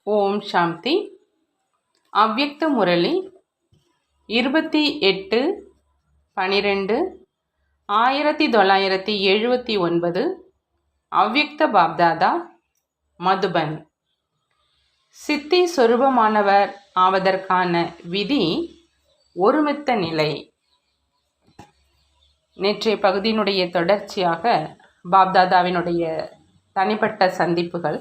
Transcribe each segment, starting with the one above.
ஓம் சாந்தி. அவ்யக்த முரளி 28/12/1979. அவ்யக்த பாப்தாதா, மதுபன். சித்தி சொரூபமானவர் ஆவதற்கான விதி ஒருமித்த நிலை. நேற்றைய பகுதியினுடைய தொடர்ச்சியாக பாப்தாதாவினுடைய தனிப்பட்ட சந்திப்புகள்,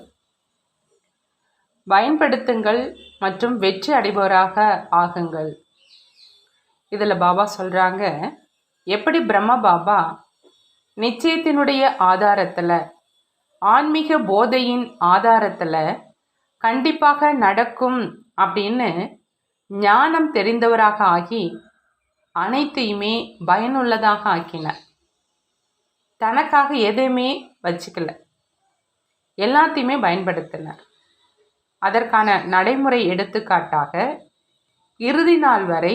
பயன்படுத்துங்கள் மற்றும் வெற்றி அடைபவராக ஆகுங்கள். இதில் பாபா சொல்கிறாங்க, எப்படி பிரம்ம பாபா நிச்சயத்தினுடைய ஆதாரத்தில், ஆன்மீக போதையின் ஆதாரத்தில் கண்டிப்பாக நடக்கும் அப்படின்னு ஞானம் தெரிந்தவராக ஆகி அனைத்தையுமே பயனுள்ளதாக ஆக்கினார். தனக்காக எதையுமே வச்சுக்கல, எல்லாத்தையுமே பயன்படுத்தினார். அதற்கான நடைமுறை எடுத்துக்காட்டாக இறுதி நாள் வரை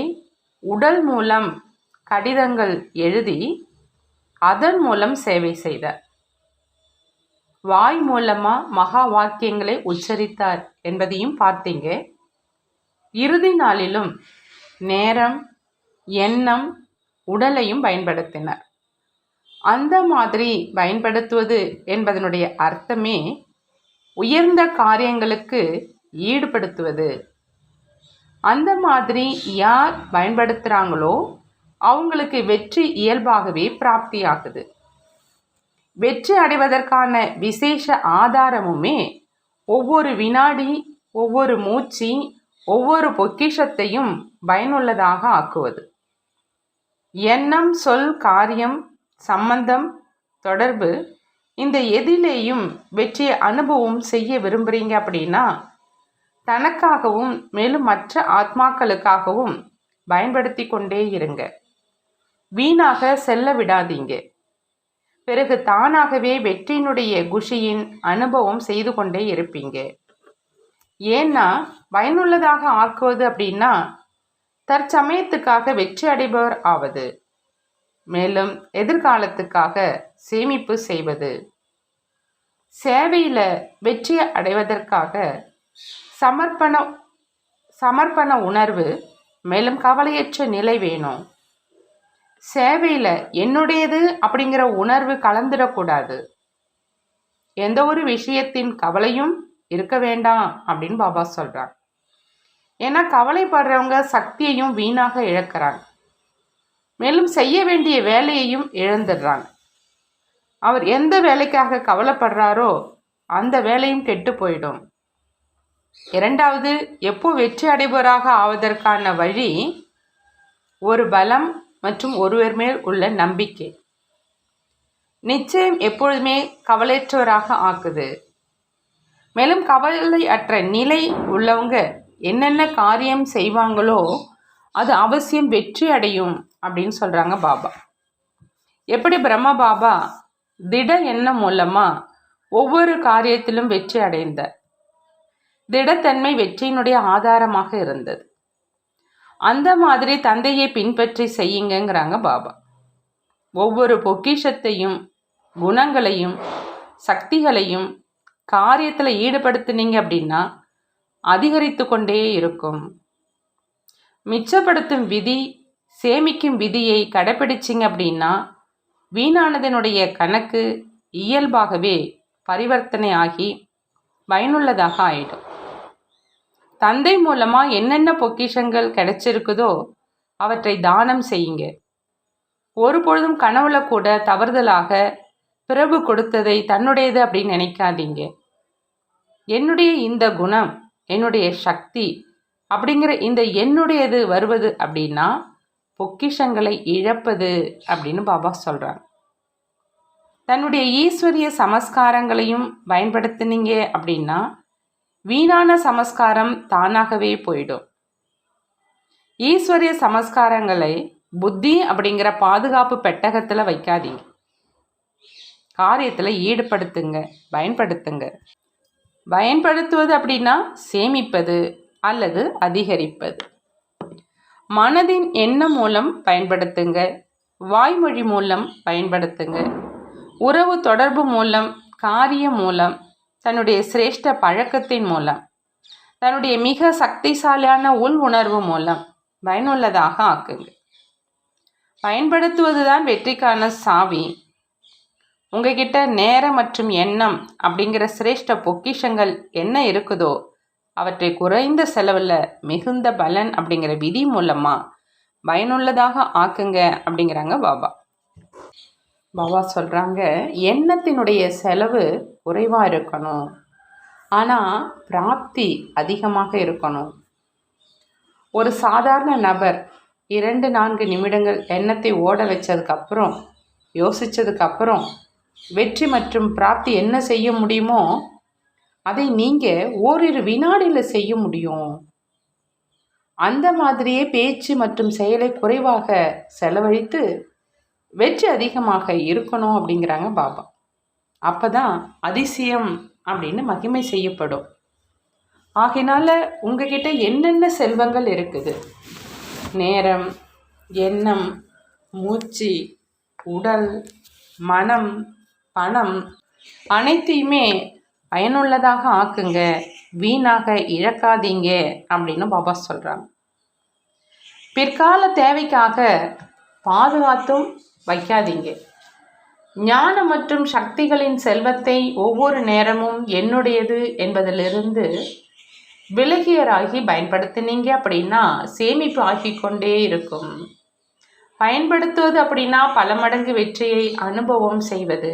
உடல் மூலம் கடிதங்கள் எழுதி அதன் மூலம் சேவை செய்தார். வாய் மூலமாக மகா வாக்கியங்களை உச்சரித்தார் என்பதையும் பார்த்தீங்க. இறுதி நாளிலும் நேரம், எண்ணம், உடலையும் பயன்படுத்தினார். அந்த மாதிரி பயன்படுத்துவது என்பதனுடைய அர்த்தமே உயர்ந்த காரியங்களுக்கு ஈடுபடுத்துவது. அந்த மாதிரி யார் பயன்படுத்துகிறாங்களோ அவங்களுக்கு வெற்றி இயல்பாகவே பிராப்தியாகுது. வெற்றி அடைவதற்கான விசேஷ ஆதாரமுமே ஒவ்வொரு வினாடி, ஒவ்வொரு மூச்சு, ஒவ்வொரு பொக்கிஷத்தையும் பயனுள்ளதாக ஆக்குவது. எண்ணம், சொல், காரியம், சம்பந்தம், தொடர்பு, இந்த எதிலேயும் வெற்றியை அனுபவம் செய்ய விரும்புகிறீங்க அப்படின்னா தனக்காகவும் மேலும் மற்ற ஆத்மாக்களுக்காகவும் பயன்படுத்தி கொண்டே இருங்க. வீணாக செல்ல விடாதீங்க. பிறகு தானாகவே வெற்றியினுடைய குஷியின் அனுபவம் செய்து கொண்டே இருப்பீங்க. ஏன்னா பயனுள்ளதாக ஆக்குவது அப்படின்னா தற்சமயத்துக்காக வெற்றி அடைபவர் ஆவது, மேலும் எதிர்காலத்துக்காக சேமிப்பு செய்வது. சேவையில் வெற்றி அடைவதற்காக சமர்ப்பண உணர்வு, மேலும் கவலையற்ற நிலை வேணும். சேவையில் என்னுடையது அப்படிங்கிற உணர்வு கலந்துடக்கூடாது. எந்த ஒரு விஷயத்தின் கவலையும் இருக்க வேண்டாம் அப்படின்னு பாபா சொல்கிறார். ஏன்னா கவலைப்படுறவங்க சக்தியையும் வீணாக இழக்கிறாங்க, மேலும் செய்ய வேண்டிய வேலையையும் இழந்துடுறாங்க. அவர் எந்த வேலைக்காக கவலைப்படுறாரோ அந்த வேலையும் கெட்டு போயிடும். இரண்டாவது, எப்போ வெற்றி அடைபவராக ஆவதற்கான வழி ஒரு பலம் மற்றும் ஒருவர் மேல் உள்ள நம்பிக்கை. நிச்சயம் எப்பொழுதுமே கவலையற்றவராக ஆக்குது. மேலும் கவலை அற்ற நிலை உள்ளவங்க என்னென்ன காரியம் செய்வாங்களோ அது அவசியம் வெற்றி அடையும் அப்படின்னு சொல்கிறாங்க பாபா. எப்படி பிரம்ம பாபா திட எண்ணம் மூலமாக ஒவ்வொரு காரியத்திலும் வெற்றி அடைந்தார். திடத்தன்மை வெற்றியினுடைய ஆதாரமாக இருந்தது. அந்த மாதிரி தந்தையை பின்பற்றி செய்யுங்கிறாங்க பாபா. ஒவ்வொரு பொக்கிஷத்தையும், குணங்களையும், சக்திகளையும் காரியத்தில் ஈடுபடுத்தினீங்க அப்படின்னா அதிகரித்து கொண்டே இருக்கும். மிச்சப்படுத்தும் விதி, சேமிக்கும் விதியை கடைப்பிடிச்சிங்க அப்படின்னா வீணானதனுடைய கணக்கு இயல்பாகவே பரிவர்த்தனை ஆகி பயனுள்ளதாக ஆயிடும். தந்தை மூலமாக என்னென்ன பொக்கிஷங்கள் கிடைச்சிருக்குதோ அவற்றை தானம் செய்யுங்க. ஒரு பொழுதும் கனவுல கூட தவறுதலாக பிரபு கொடுத்ததை தன்னுடையது அப்படின்னு நினைக்காதீங்க. என்னுடைய இந்த குணம், என்னுடைய சக்தி அப்படிங்கிற இந்த என்னுடையது வருவது அப்படின்னா பொக்கிஷங்களை இழப்பது அப்படின்னு பாபா சொல்கிறாங்க. தன்னுடைய ஈஸ்வரிய சமஸ்காரங்களையும் பயன்படுத்தினீங்க அப்படின்னா வீணான சமஸ்காரம் தானாகவே போயிடும். ஈஸ்வரிய சமஸ்காரங்களை புத்தி அப்படிங்கிற பாதுகாப்பு பெட்டகத்தில் வைக்காதீங்க. காரியத்தில் ஈடுபடுத்துங்க, பயன்படுத்துங்க. பயன்படுத்துவது அப்படின்னா சேமிப்பது அல்லது அதிகரிப்பது. மனதின் எண்ணம் மூலம் பயன்படுத்துங்க, வாய்மொழி மூலம் பயன்படுத்துங்க, உறவு தொடர்பு மூலம், காரியம் மூலம், தன்னுடைய சிரேஷ்ட பழக்கத்தின் மூலம் தன்னுடைய மிக சக்திசாலியான உள் உணர்வு மூலம் பயனுள்ளதாக ஆக்குங்க. பயன்படுத்துவதுதான் வெற்றிக்கான சாவி. உங்ககிட்ட நேரம் மற்றும் எண்ணம் அப்படிங்கிற சிரேஷ்ட பொக்கிஷங்கள் என்ன இருக்குதோ அவற்றை குறைந்த செலவில் மிகுந்த பலன் அப்படிங்கிற விதி மூலமாக பயனுள்ளதாக ஆக்குங்க அப்படிங்கிறாங்க பாபா. பாபா சொல்கிறாங்க, எண்ணத்தினுடைய செலவு குறைவாக இருக்கணும், ஆனால் பிராப்தி அதிகமாக இருக்கணும். ஒரு சாதாரண நபர் 2-4 நிமிடங்கள் எண்ணத்தை ஓட வச்சதுக்கப்புறம் யோசித்ததுக்கப்புறம் வெற்றி மற்றும் பிராப்தி என்ன செய்ய முடியுமோ அதை நீங்கள் ஓரிரு வினாடியில் செய்ய முடியும். அந்த மாதிரியே பேச்சு மற்றும் செயலை குறைவாக செலவழித்து வெற்றி அதிகமாக இருக்கணும் அப்படிங்கிறாங்க பாபா. அப்போ தான் அதிசயம் அப்படின்னு மகிமை செய்யப்படும். ஆகையினால உங்ககிட்ட என்னென்ன செல்வங்கள் இருக்குது, நேரம், எண்ணம், மூச்சு, உடல், மனம், பணம் அனைத்தையுமே பயனுள்ளதாக ஆக்குங்க, வீணாக இழக்காதீங்க அப்படின்னு பாபா சொல்கிறாங்க. பிற்கால தேவைக்காக பாதுகாத்தும் வைக்காதீங்க. ஞானம் மற்றும் சக்திகளின் செல்வத்தை ஒவ்வொரு நேரமும் என்னுடையது என்பதிலிருந்து விலகியராகி பயன்படுத்தினீங்க அப்படின்னா சேமிப்பு ஆகிக்கொண்டே இருக்கும். பயன்படுத்துவது அப்படின்னா பல மடங்கு வெற்றியை அனுபவம் செய்வது.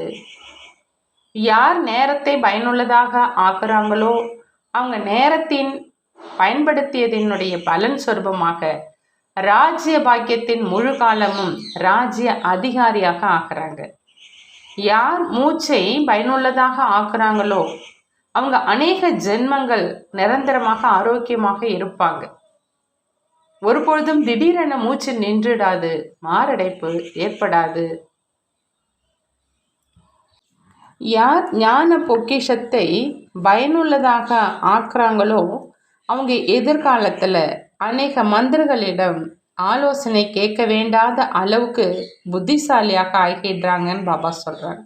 யார் நேரத்தை பயனுள்ளதாக ஆக்குறாங்களோ அவங்க நேரத்தின் பயன்படுத்தியதனுடைய பலன் சொரூபமாக ராஜ்ய பாக்கியத்தின் முழு காலமும் ராஜ்ய அதிகாரியாக ஆக்குறாங்க. யார் மூச்சை பயனுள்ளதாக ஆக்குறாங்களோ அவங்க அநேக ஜென்மங்கள் நிரந்தரமாக ஆரோக்கியமாக இருப்பாங்க. ஒருபொழுதும் திடீரென மூச்சு நின்றுடாது, மாரடைப்பு ஏற்படாது. யார் ஞான பொக்கிஷத்தை பயனுள்ளதாக ஆக்குறாங்களோ அவங்க எதிர்காலத்தில் அநேக மந்திரங்களிடம் ஆலோசனை கேட்க வேண்டாத அளவுக்கு புத்திசாலியாக ஆகிடுறாங்கன்னு பாபா சொல்கிறாங்க.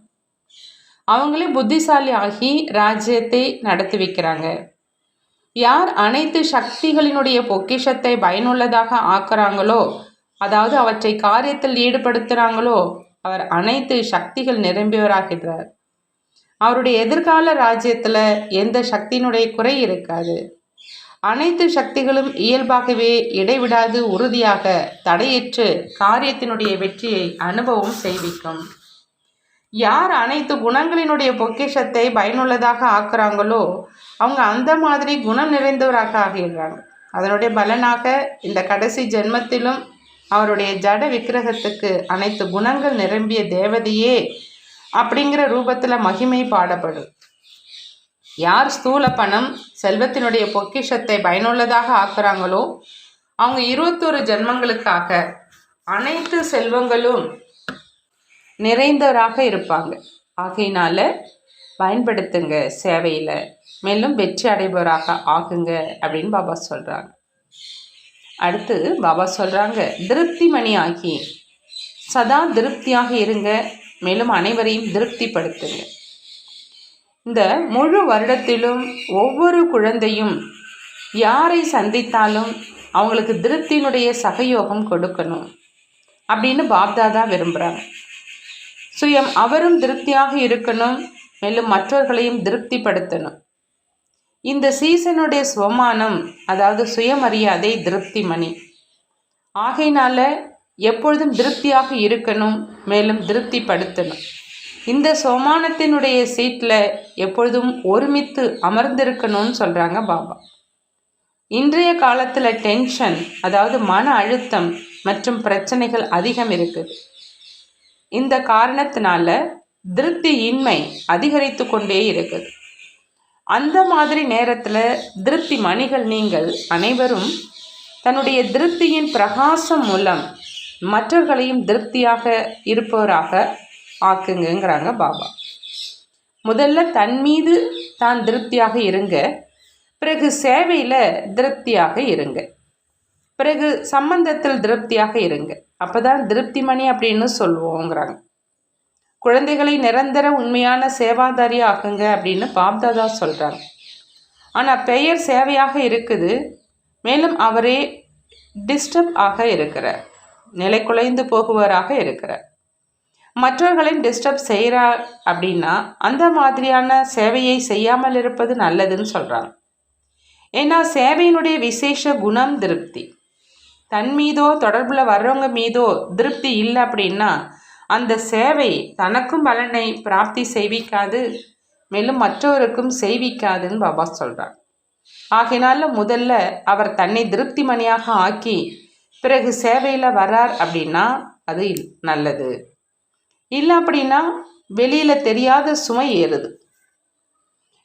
அவங்களே புத்திசாலி ஆகி ராஜ்யத்தை நடத்தி வைக்கிறாங்க. யார் அனைத்து சக்திகளினுடைய பொக்கிஷத்தை பயனுள்ளதாக ஆக்குறாங்களோ, அதாவது அவற்றை காரியத்தில் ஈடுபடுத்துகிறாங்களோ, அவர் அனைத்து சக்திகள் நிரம்பியவராகிறார். அவருடைய எதிர்கால ராஜ்யத்தில் எந்த சக்தியினுடைய குறை இருக்காது. அனைத்து சக்திகளும் இயல்பாகவே இடைவிடாது உறுதியாக தடையற்று காரியத்தினுடைய வெற்றியை அனுபவம் செய்விக்கும். யார் அனைத்து குணங்களினுடைய பொக்கிஷத்தை பயனுள்ளதாக ஆக்குறாங்களோ அவங்க அந்த மாதிரி குணம் நிறைந்தவராக ஆகிடுறாங்க. அதனுடைய பலனாக இந்த கடைசி ஜென்மத்திலும் அவருடைய ஜட விக்கிரகத்துக்கு அனைத்து குணங்கள் நிரம்பிய தேவதையே அப்படிங்கிற ரூபத்தில் மகிமை பாடப்படும். யார் ஸ்தூல பணம் செல்வத்தினுடைய பொக்கிஷத்தை பயனுள்ளதாக ஆக்குறாங்களோ அவங்க 21 ஜென்மங்களுக்காக அனைத்து செல்வங்களும் நிறைந்தவராக இருப்பாங்க. ஆகையினால பயன்படுத்துங்க சேவையில், மேலும் வெற்றி அடைபவராக ஆகுங்க அப்படின்னு பாபா சொல்கிறாங்க. அடுத்து பாபா சொல்கிறாங்க, திருப்தி மணி ஆகி சதா திருப்தியாக இருங்க, மேலும் அனைவரையும் திருப்திப்படுத்துங்க. இந்த முழு வருடத்திலும் ஒவ்வொரு குழந்தையும் யாரை சந்தித்தாலும் அவங்களுக்கு திருப்தியினுடைய சகயோகம் கொடுக்கணும் அப்படின்னு பாப்தாதா விரும்புகிறாங்க. சுயம் அவரும் திருப்தியாக இருக்கணும், மேலும் மற்றவர்களையும் திருப்திப்படுத்தணும். இந்த சீசனுடைய சுவமானம், அதாவது சுயமரியாதை திருப்தி மணி. ஆகையினால எப்பொழுதும் திருப்தியாக இருக்கணும், மேலும் திருப்திப்படுத்தணும். இந்த சோமானத்தினுடைய சீட்டில் எப்பொழுதும் ஒருமித்து அமர்ந்திருக்கணும்னு சொல்கிறாங்க பாபா. இன்றைய காலத்தில் டென்ஷன், அதாவது மன அழுத்தம் மற்றும் பிரச்சனைகள் அதிகம் இருக்குது. இந்த காரணத்தினால திருப்தியின்மை அதிகரித்து கொண்டே இருக்குது. அந்த மாதிரி நேரத்தில் திருப்தி மணிகள் நீங்கள் அனைவரும் தன்னுடைய திருப்தியின் பிரகாசம் மூலம் மற்றவர்களையும் திருப்தியாக இருப்பவராக ஆக்குங்கிறாங்க பாபா. முதல்ல தன் மீது தான் திருப்தியாக இருங்க, பிறகு சேவையில் திருப்தியாக இருங்க, பிறகு சம்பந்தத்தில் திருப்தியாக இருங்க. அப்போ தான் திருப்தி மணி அப்படின்னு சொல்லுவோங்கிறாங்க. குழந்தைகளை நிரந்தர உண்மையான சேவாதாரி ஆக்குங்க அப்படின்னு பாப்தாதா சொல்கிறாங்க. ஆனால் பெயர் சேவையாக இருக்குது. மேலும் அவரே டிஸ்டர்ப் ஆக இருக்கிறார், நிலை குலைந்து போகுவராக இருக்கிறார். மற்றவர்களையும் டிஸ்டர்ப் செய்கிறார் அப்படின்னா அந்த மாதிரியான சேவையை செய்யாமல் இருப்பது நல்லதுன்னு சொல்கிறாங்க. ஏன்னா சேவையினுடைய விசேஷ குணம் திருப்தி. தன் மீதோ தொடர்பில் வர்றவங்க மீதோ திருப்தி இல்லை அப்படின்னா அந்த சேவை தனக்கும் பலனை பிராப்தி செய்விக்காது, மேலும் மற்றவருக்கும் செய்விக்காதுன்னு பாபா சொல்கிறார். ஆகையினால முதல்ல அவர் தன்னை திருப்தி மணியாக ஆக்கி பிறகு சேவையில் வர்றார் அப்படின்னா அது நல்லது. இல்லை அப்படின்னா வெளியில் தெரியாத சுமை ஏறுது.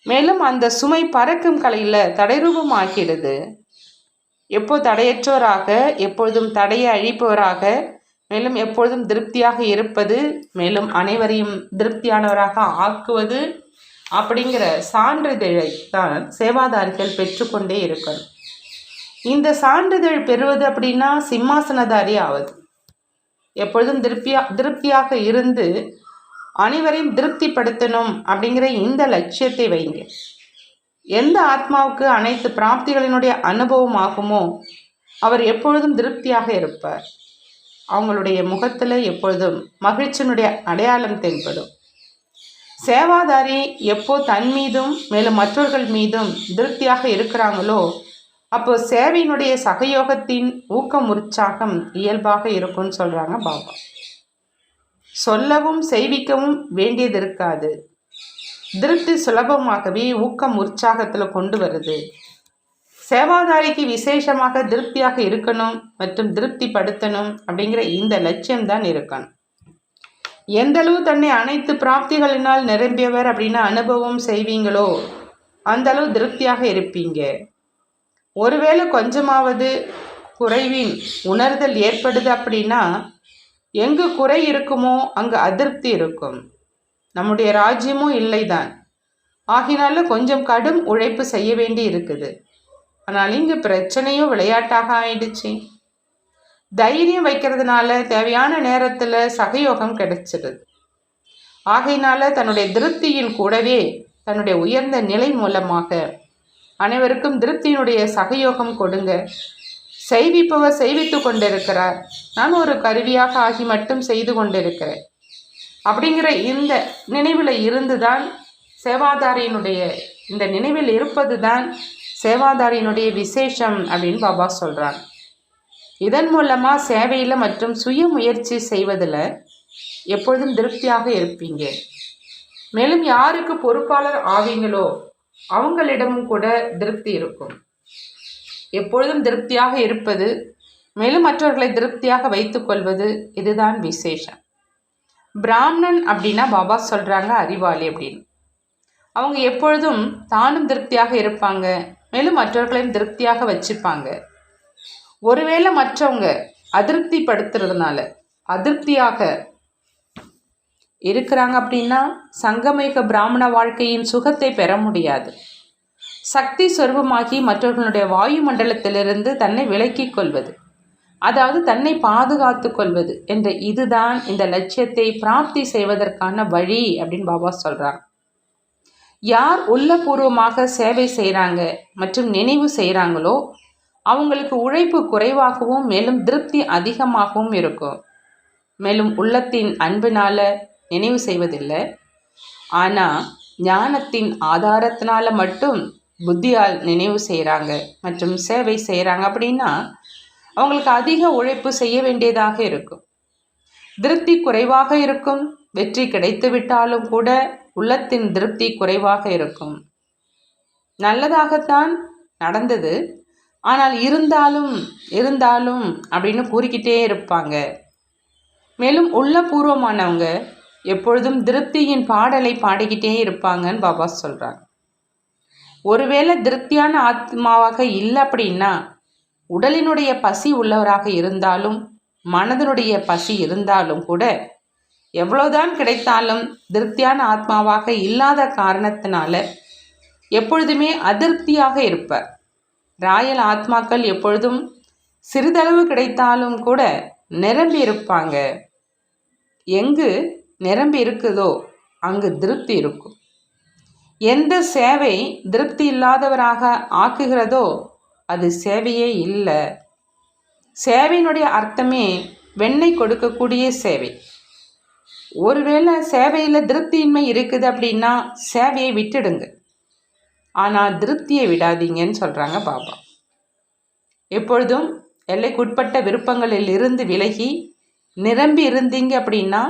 மேலும் அந்த சுமை பறக்கும் கலையில் தடைரூபம் ஆகிறது. எப்போ தடையற்றவராக, எப்பொழுதும் தடையை அழிப்பவராக, மேலும் எப்பொழுதும் திருப்தியாக இருப்பது, மேலும் அனைவரையும் திருப்தியானவராக ஆக்குவது அப்படிங்கிற சான்றிதழை தான் சேவாதாரிகள் பெற்றுக்கொண்டே இருக்கணும். இந்த சான்றிதழ் பெறுவது அப்படின்னா சிம்மாசனதாரி ஆவது. எப்பொழுதும் திருப்தியாக இருந்து அனைவரையும் திருப்திப்படுத்தணும் அப்படிங்கிற இந்த லட்சியத்தை வைங்க. எந்த ஆத்மாவுக்கு அனைத்து பிராப்திகளினுடைய அனுபவம் ஆகுமோ அவர் எப்பொழுதும் திருப்தியாக இருப்பார். அவங்களுடைய முகத்தில் எப்பொழுதும் மகிழ்ச்சியினுடைய அடையாளம் தென்படும். சேவாதாரி எப்போ தன் மீதும் மேலும் மற்றவர்கள் மீதும் திருப்தியாக இருக்கிறாங்களோ அப்போ சேவையினுடைய சகயோகத்தின் ஊக்கம் உற்சாகம் இயல்பாக இருக்கும்னு சொல்கிறாங்க பாபா. சொல்லவும் செய்விக்கவும் வேண்டியது இருக்காது. திருப்தி சுலபமாகவே ஊக்கம் உற்சாகத்தில் கொண்டு வருது. சேவாதாரிக்கு விசேஷமாக திருப்தியாக இருக்கணும் மற்றும் திருப்திப்படுத்தணும் அப்படிங்கிற இந்த லட்சியம்தான் இருக்கணும். எந்தளவு தன்னை அனைத்து பிராப்திகளினால் நிரம்பியவர் அப்படின்னு அனுபவம் செய்வீங்களோ அந்த அளவு திருப்தியாக இருப்பீங்க. ஒருவேளை கொஞ்சமாவது குறைவின் உணர்தல் ஏற்படுது அப்படின்னா எங்கு குறை இருக்குமோ அங்கு அதிருப்தி இருக்கும். நம்முடைய ராஜ்யமும் இல்லைதான். ஆகினால கொஞ்சம் கடும் உழைப்பு செய்ய வேண்டி இருக்குது. ஆனால் இங்கு பிரச்சனையும் விளையாட்டாக ஆயிடுச்சு. தைரியம் வைக்கிறதுனால தேவையான நேரத்தில் சகயோகம் கிடைச்சிடுது. ஆகையினால தன்னுடைய திருப்தியின் கூடவே தன்னுடைய உயர்ந்த நிலை மூலமாக அனைவருக்கும் திருப்தியினுடைய சகயோகம் கொடுங்க. செய்விப்பவர் செய்வித்து கொண்டிருக்கிறார், நான் ஒரு கருவியாக ஆகி மட்டும் செய்து கொண்டிருக்கிறேன் அப்படிங்கிற இந்த நினைவில் இருந்து தான் சேவாதாரியினுடைய இந்த நினைவில் இருப்பது தான் சேவாதாரியினுடைய விசேஷம் அப்படின்னு பாபா சொல்கிறார். இதன் மூலமாக சேவையில் மற்றும் சுய முயற்சி செய்வதில் எப்பொழுதும் திருப்தியாக இருப்பீங்க. மேலும் யாருக்கு பொறுப்பாளர் ஆவீங்களோ அவங்களிடமும் கூட திருப்தி இருக்கும். எப்பொழுதும் திருப்தியாக இருப்பது, மேலும் மற்றவர்களை திருப்தியாக வைத்துக்கொள்வது, இதுதான் விசேஷம். பிராமணன் அப்படின்னா பாபா சொல்கிறாங்க அறிவாளி அப்படின்னு. அவங்க எப்பொழுதும் தானும் திருப்தியாக இருப்பாங்க, மேலும் மற்றவர்களையும் திருப்தியாக வச்சுப்பாங்க. ஒருவேளை மற்றவங்க அதிருப்திப்படுத்துறதுனால அதிருப்தியாக இருக்கிறாங்க அப்படின்னா சங்கமிக பிராமண வாழ்க்கையின் சுகத்தை பெற முடியாது. சக்தி சொருபமாகி மற்றவர்களுடைய வாயு மண்டலத்திலிருந்து தன்னை விலக்கிக் கொள்வது, அதாவது தன்னை பாதுகாத்து கொள்வது என்ற இதுதான் இந்த லட்சியத்தை பிராப்தி செய்வதற்கான வழி அப்படின்னு பாபா சொல்கிறாங்க. யார் உள்ளபூர்வமாக சேவை செய்கிறாங்க மற்றும் நினைவு செய்கிறாங்களோ அவங்களுக்கு உழைப்பு குறைவாகவும் மேலும் திருப்தி அதிகமாகவும் இருக்கும். மேலும் உள்ளத்தின் அன்பினால் நினைவு செய்வதில்லை, ஆனால் ஞானத்தின் ஆதாரத்தினால மட்டும் புத்தியால் நினைவு செய்கிறாங்க மற்றும் சேவை செய்கிறாங்க அப்படின்னா அவங்களுக்கு அதிக உழைப்பு செய்ய வேண்டியதாக இருக்கும். திருப்தி குறைவாக இருக்கும். வெற்றி கிடைத்து விட்டாலும் கூட உள்ளத்தின் திருப்தி குறைவாக இருக்கும். நல்லதாகத்தான் நடந்தது, ஆனால் இருந்தாலும் அப்படின்னு கூறிக்கிட்டே இருப்பாங்க. மேலும் உள்ளபூர்வமானவங்க எப்பொழுதும் திருப்தியின் பாடலை பாடிக்கிட்டே இருப்பாங்கன்னு பாபா சொல்கிறாங்க. ஒருவேளை திருப்தியான ஆத்மாவாக இல்லை அப்படின்னா உடலினுடைய பசி உள்ளவராக இருந்தாலும் மனதனுடைய பசி இருந்தாலும் கூட எவ்வளோதான் கிடைத்தாலும் திருப்தியான ஆத்மாவாக இல்லாத காரணத்தினால எப்பொழுதுமே அதிருப்தியாக இருப்பார். ராயல் ஆத்மாக்கள் எப்பொழுதும் சிறிதளவு கிடைத்தாலும் கூட நிரம்பி இருப்பாங்க. எங்கு நிரம்பி இருக்குதோ அங்கு திருப்தி இருக்கும். எந்த சேவை திருப்தி இல்லாதவராக ஆக்குகிறதோ அது சேவையே இல்லை. சேவையினுடைய அர்த்தமே வெண்ணெய் கொடுக்கக்கூடிய சேவை. ஒருவேளை சேவையில் திருப்தியின்மை இருக்குது அப்படின்னா சேவையை விட்டுடுங்க. ஆனால் திருப்தியை விடாதீங்கன்னு சொல்கிறாங்க பாபா. எப்பொழுதும் எல்லைக்குட்பட்ட விருப்பங்களில் இருந்து விலகி நிரம்பி இருந்தீங்க அப்படின்னா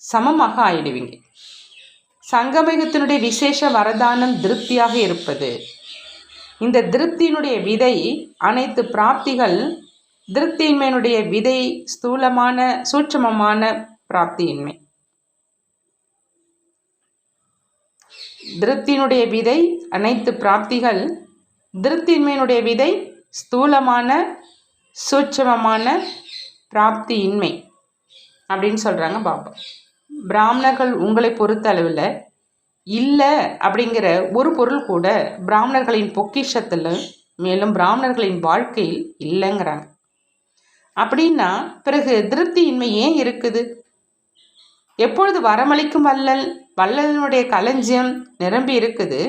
சமமாக ஆயிடுவீங்க. சங்கமயுகத்தினுடைய விசேஷ வரதானம் திருப்தியாக இருப்பது. இந்த திருப்தியினுடைய விதை அனைத்து பிராப்திகள். திருப்தியின்மையினுடைய விதை ஸ்தூலமான சூட்சமமான பிராப்தியின்மை. திருப்தியினுடைய விதை அனைத்து பிராப்திகள். திருப்தியின்மையினுடைய விதை ஸ்தூலமான சூட்சமமான பிராப்தியின்மை அப்படின்னு சொல்கிறாங்க பாபா. பிராமணர்கள் உங்களை பொறுத்த அளவில் இல்லை அப்படிங்கிற ஒரு பொருள் கூட பிராமணர்களின் பொக்கிஷத்தில் மேலும் பிராமணர்களின் வாழ்க்கையில் இல்லைங்கிறாங்க. அப்படின்னா பிறகு திருப்தியின்மை ஏன் இருக்குது? எப்பொழுது வரமளிக்கும் வள்ளலினுடைய களஞ்சியம் நிரம்பி இருக்குது,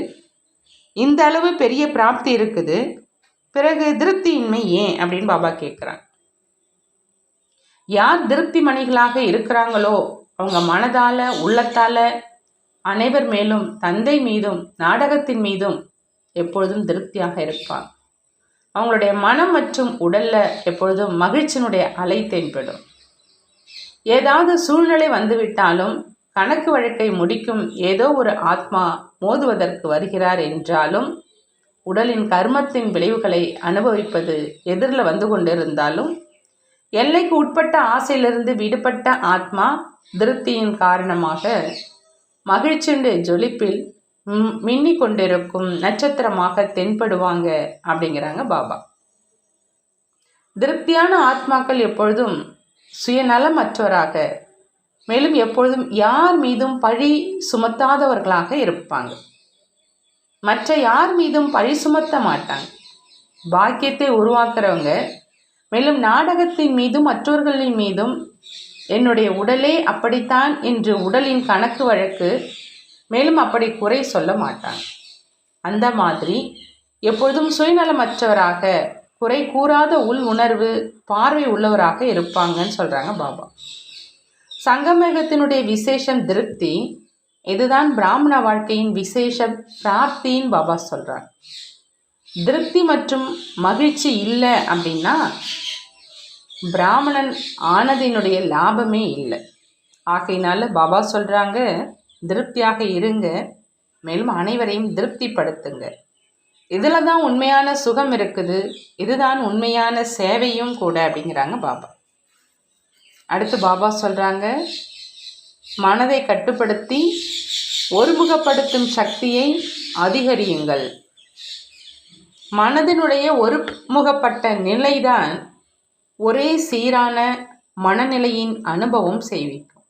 இந்த அளவு பெரிய பிராப்தி இருக்குது, பிறகு திருப்தியின்மை ஏன் அப்படின்னு பாபா கேட்குறாங்க. யார் திருப்தி மணிகளாக இருக்கிறாங்களோ அவங்க மனதால் உள்ளத்தால் அனைவர் மேலும் தந்தை மீதும் நாடகத்தின் மீதும் எப்பொழுதும் திருப்தியாக இருப்பாங்க. அவங்களுடைய மனம் மற்றும் உடலில் எப்பொழுதும் மகிழ்ச்சியினுடைய அலை தென்படும். ஏதாவது சூழ்நிலை வந்துவிட்டாலும் கணக்கு வழக்கை முடிக்கும் ஏதோ ஒரு ஆத்மா மோதுவதற்கு வருகிறார் என்றாலும் உடலின் கர்மத்தின் விளைவுகளை அனுபவிப்பது எதிரில் வந்து கொண்டிருந்தாலும் எல்லைக்கு உட்பட்ட ஆசையிலிருந்து விடுபட்ட ஆத்மா திருப்தியின் காரணமாக மகிழ்ச்சியுடைய ஜொலிப்பில் மின்னி கொண்டிருக்கும் நட்சத்திரமாக தென்படுவாங்க அப்படிங்கிறாங்க பாபா. திருப்தியான ஆத்மாக்கள் எப்பொழுதும் சுயநலமற்றவராக மேலும் எப்பொழுதும் யார் மீதும் பழி சுமத்தாதவர்களாக இருப்பாங்க. மற்ற யார் மீதும் பழி சுமத்த மாட்டாங்க. பாக்கியத்தை உருவாக்குறவங்க மேலும் நாடகத்தின் மீதும் மற்றவர்களின் மீதும் என்னுடைய உடலே அப்படித்தான் என்று உடலின் கணக்கு வழக்கு மேலும் அப்படி குறை சொல்ல மாட்டாங்க. அந்த மாதிரி எப்பொழுதும் சுயநலமற்றவராக குறை கூறாத உள் உணர்வு பார்வை உள்ளவராக இருப்பாங்கன்னு சொல்கிறாங்க பாபா. சங்கமயுகத்தினுடைய விசேஷம் திருப்தி. இதுதான் பிராமண வாழ்க்கையின் விசேஷ பிராப்தின்னு பாபா சொல்கிறாங்க. திருப்தி மற்றும் மகிழ்ச்சி இல்லை அப்படின்னா பிராமணன் ஆனதினுடைய லாபமே இல்லை. ஆகையினால பாபா சொல்கிறாங்க, திருப்தியாக இருங்க, மேலும் அனைவரையும் திருப்திப்படுத்துங்க. இதில் தான் உண்மையான சுகம் இருக்குது, இதுதான் உண்மையான சேவையும் கூட அப்படிங்கிறாங்க பாபா. அடுத்து பாபா சொல்கிறாங்க, மனதை கட்டுப்படுத்தி ஒருமுகப்படுத்தும் சக்தியை அதிகரியுங்கள். மனதினுடைய ஒருமுகப்பட்ட நிலைதான் ஒரே சீரான மனநிலையின் அனுபவம் செய்விக்கும்.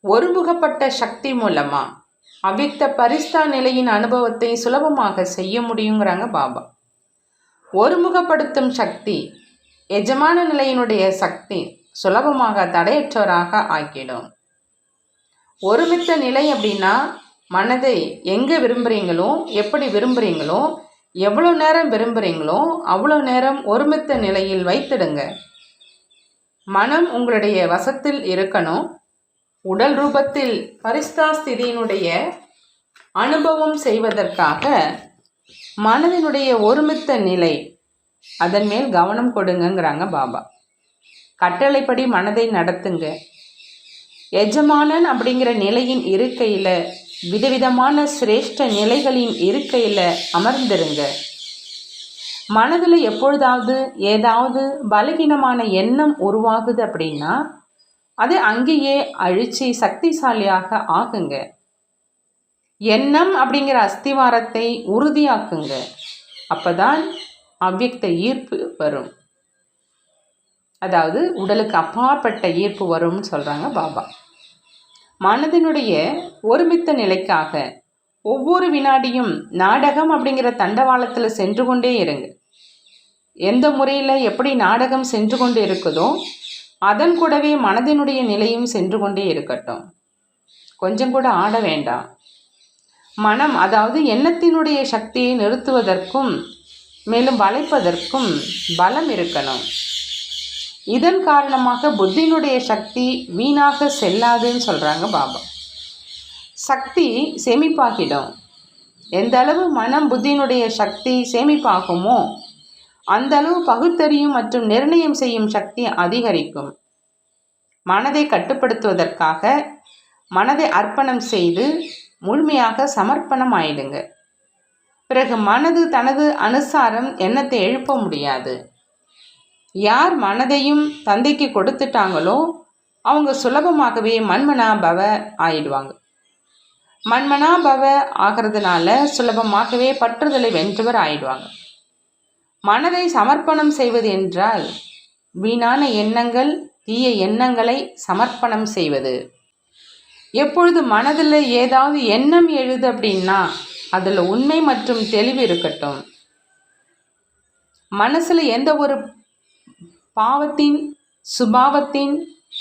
ஒருமுகப்பட்ட சக்தி மூலமா அவ்வியக்த பரிஸ்தா நிலையின் அனுபவத்தை சுலபமாக செய்ய முடியுங்கிறாங்க பாபா. ஒருமுகப்படுத்தும் சக்தி எஜமான நிலையினுடைய சக்தி சுலபமாக தடையற்றவராக ஆக்கிடும். ஒருமித்த நிலை அப்படின்னா மனதை எங்கே விரும்புகிறீங்களோ எப்படி விரும்புகிறீங்களோ எவ்வளோ நேரம் விரும்புகிறீங்களோ அவ்வளோ நேரம் ஒருமித்த நிலையில் வைத்திடுங்க. மனம் உங்களுடைய வசத்தில் இருக்கணும். உடல் ரூபத்தில் பரிஸ்தாஸ்திதியினுடைய அனுபவம் செய்வதற்காக மனதினுடைய ஒருமித்த நிலை அதன் மேல் கவனம் கொடுங்கிறாங்க பாபா. கட்டளைப்படி மனதை நடத்துங்க. எஜமானன் அப்படிங்கிற நிலையின் இருக்கையில் விதவிதமான சிரேஷ்ட நிலைகளின் இருக்கையில் அமர்ந்திருங்க. மனதில் எப்பொழுதாவது ஏதாவது பலகீனமான எண்ணம் உருவாகுது அப்படின்னா அதை அங்கேயே அழிச்சு சக்திசாலியாக ஆகுங்க. எண்ணம் அப்படிங்கிற அஸ்திவாரத்தை உறுதியாக்குங்க. அப்பதான் அவ்வியக்த ஈர்ப்பு வரும். அதாவது உடலுக்கு அப்பாற்பட்ட ஈர்ப்பு வரும்னு சொல்கிறாங்க பாபா. மனதினுடைய ஒருமித்த நிலைக்காக ஒவ்வொரு வினாடியும் நாடகம் அப்படிங்கிற தண்டவாளத்தில் சென்று கொண்டே இருங்க. எந்த முறையில் எப்படி நாடகம் சென்று கொண்டு இருக்குதோ அதன் கூடவே மனதினுடைய நிலையும் சென்று கொண்டே இருக்கட்டும். கொஞ்சம் கூட ஆட வேண்டாம். மனம் அதாவது எண்ணத்தினுடைய சக்தியை நிறுத்துவதற்கும் மேலும் வளைப்பதற்கும் பலம் இருக்கணும். இதன் காரணமாக புத்தியினுடைய சக்தி வீணாக செல்லாதுன்னு சொல்கிறாங்க பாபா. சக்தி சேமிப்பாகிடும். எந்த அளவு மனம் புத்தியினுடைய சக்தி சேமிப்பாகுமோ அந்த அளவு பகுத்தறியும் மற்றும் நிர்ணயம் செய்யும் சக்தி அதிகரிக்கும். மனதை கட்டுப்படுத்துவதற்காக மனதை அர்ப்பணம் செய்து முழுமையாக சமர்ப்பணம் ஆயிடுங்க. பிறகு மனது தனது அனுசாரம் எண்ணத்தை எழுப்ப முடியாது. யார் மனதையும் தந்தைக்கு கொடுத்துட்டாங்களோ அவங்க சுலபமாகவே மன்மனாபவ ஆயிடுவாங்க. மன்மனாபவ ஆகிறதுனால சுலபமாகவே பற்றுதலை வென்றவர் ஆயிடுவாங்க. மனதை சமர்ப்பணம் செய்வது என்றால் வீணான எண்ணங்கள், தீய எண்ணங்களை சமர்ப்பணம் செய்வது. எப்பொழுது மனதில் ஏதாவது எண்ணம் எழுது அப்படின்னா அதில் உண்மை மற்றும் தெளிவு இருக்கட்டும். மனசில் எந்த ஒரு பாவத்தின், சுபாவத்தின்,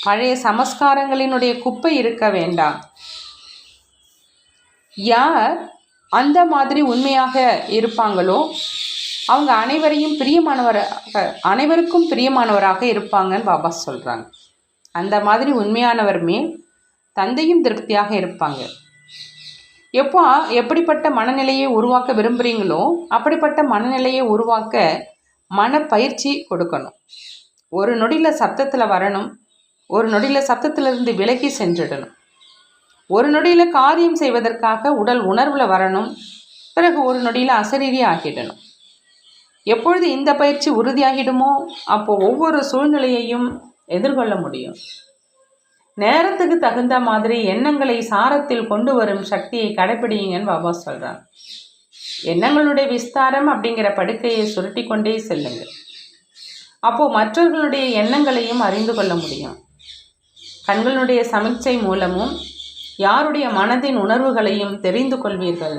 பழைய சமஸ்காரங்களினுடைய குப்பை இருக்க வேண்டாம். யார் அந்த மாதிரி உண்மையாக இருப்பாங்களோ அவங்க அனைவருக்கும் பிரியமானவராக இருப்பாங்கன்னு பாபா சொல்கிறாங்க. அந்த மாதிரி உண்மையானவர் மேல் தந்தையும் திருப்தியாக இருப்பாங்க. எப்படிப்பட்ட மனநிலையை உருவாக்க விரும்புகிறீங்களோ அப்படிப்பட்ட மனநிலையை உருவாக்க மனப்பயிற்சி கொடுக்கணும். ஒரு நொடியில் சப்தத்தில் வரணும், ஒரு நொடியில் சப்தத்திலிருந்து விலகி சென்றுடணும். ஒரு நொடியில் காரியம் செய்வதற்காக உடல் உணர்வில் வரணும், பிறகு ஒரு நொடியில் அசரீரி ஆகிடணும். எப்பொழுது இந்த பயிற்சி உறுதியாகிடுமோ அப்போது ஒவ்வொரு சூழ்நிலையையும் எதிர்கொள்ள முடியும். நேரத்துக்கு தகுந்த மாதிரி எண்ணங்களை சாரத்தில் கொண்டு வரும் சக்தியை கடைப்பிடிங்கன்னு பாபா சொல்கிறாங்க. எண்ணங்களுடைய விஸ்தாரம் அப்படிங்கிற படுக்கையை சுருட்டி கொண்டே செல்லுங்க. அப்போது மற்றவர்களுடைய எண்ணங்களையும் அறிந்து கொள்ள முடியும். கண்களுடைய சமிக்சை மூலமும் யாருடைய மனதின் உணர்வுகளையும் தெரிந்து கொள்வீர்கள்.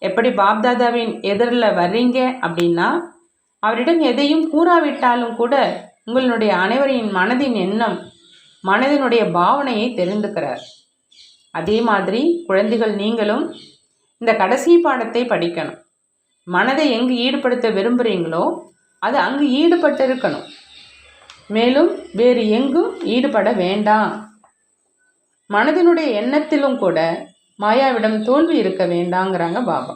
எப்படி பாப்தாதாவின் எதிரில் வர்றீங்க அப்படின்னா அவரிடம் எதையும் கூறாவிட்டாலும் கூட உங்களுடைய அனைவரின் மனதின் எண்ணம், மனதினுடைய பாவனையை தெரிந்துக்கிறார். அதே மாதிரி குழந்தைகள் நீங்களும் இந்த கடைசி பாடத்தை படிக்கணும். மனதை எங்கு ஈடுபடுத்த விரும்புகிறீங்களோ அது அங்கு ஈடுபட்டு இருக்கணும். மேலும் வேறு எங்கும் ஈடுபட வேண்டாம். மனதினுடைய எண்ணத்திலும் கூட மாயாவிடம் தோல்வி இருக்க வேண்டாங்கிறாங்க பாபா.